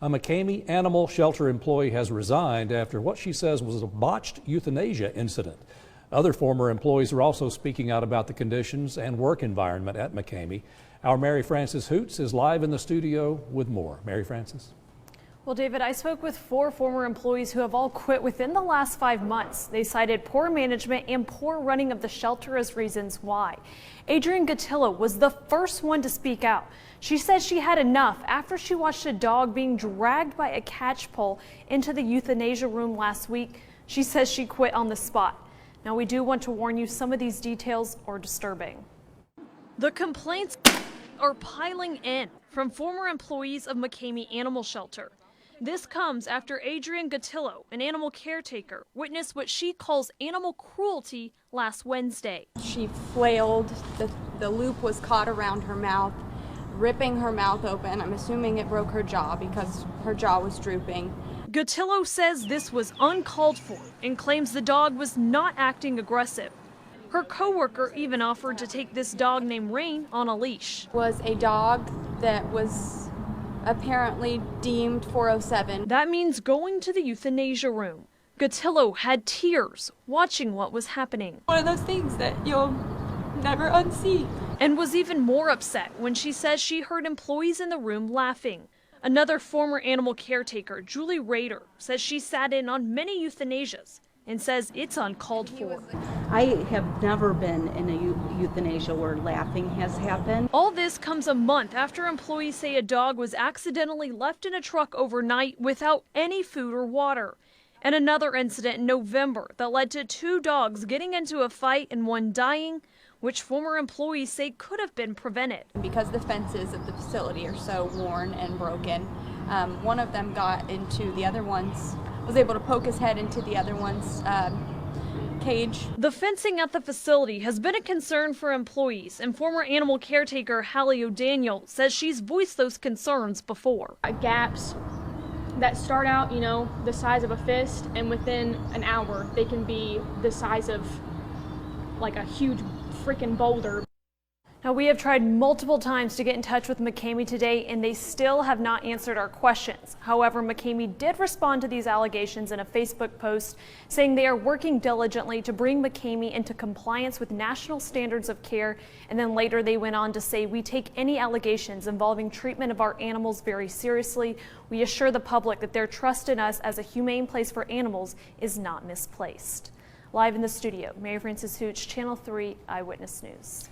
A McKamey animal shelter employee has resigned after what she says was a botched euthanasia incident. Other former employees are also speaking out about the conditions and work environment at McKamey. Our Mary Frances Hoots is live in the studio with more. Mary Frances. Well, David, I spoke with 4 former employees who have all quit within the last 5 months. They cited poor management and poor running of the shelter as reasons why. Adrienne Gatillo was the first one to speak out. She says she had enough after she watched a dog being dragged by a catch pole into the euthanasia room last week. She says she quit on the spot. Now, we do want to warn you, some of these details are disturbing. The complaints are piling in from former employees of McKamey Animal Shelter. This comes after Adrienne Gatillo, an animal caretaker, witnessed what she calls animal cruelty last Wednesday. She flailed, the loop was caught around her mouth, ripping her mouth open. I'm assuming it broke her jaw because her jaw was drooping. Gatillo says this was uncalled for and claims the dog was not acting aggressive. Her coworker even offered to take this dog named Rain on a leash. It was a dog that was apparently deemed 407. That means going to the euthanasia room. Gatillo had tears watching what was happening. One of those things that you'll never unsee. And was even more upset when she says she heard employees in the room laughing. Another former animal caretaker, Julie Rader, says she sat in on many euthanasias and says it's uncalled for. I have never been in a euthanasia where laughing has happened. All this comes a month after employees say a dog was accidentally left in a truck overnight without any food or water. And another incident in November that led to 2 dogs getting into a fight and one dying, which former employees say could have been prevented. Because the fences of the facility are so worn and broken, one of them got into the other one's, was able to poke his head into the other one's cage. The fencing at the facility has been a concern for employees, and former animal caretaker Hallie O'Daniel says she's voiced those concerns before. Gaps that start out, the size of a fist, and within an hour they can be the size of like a huge freaking boulder. Now, we have tried multiple times to get in touch with McKamey today, and they still have not answered our questions. However, McKamey did respond to these allegations in a Facebook post, saying they are working diligently to bring McKamey into compliance with national standards of care. And then later they went on to say, we take any allegations involving treatment of our animals very seriously. We assure the public that their trust in us as a humane place for animals is not misplaced. Live in the studio, Mary Frances Hooch, Channel 3 Eyewitness News.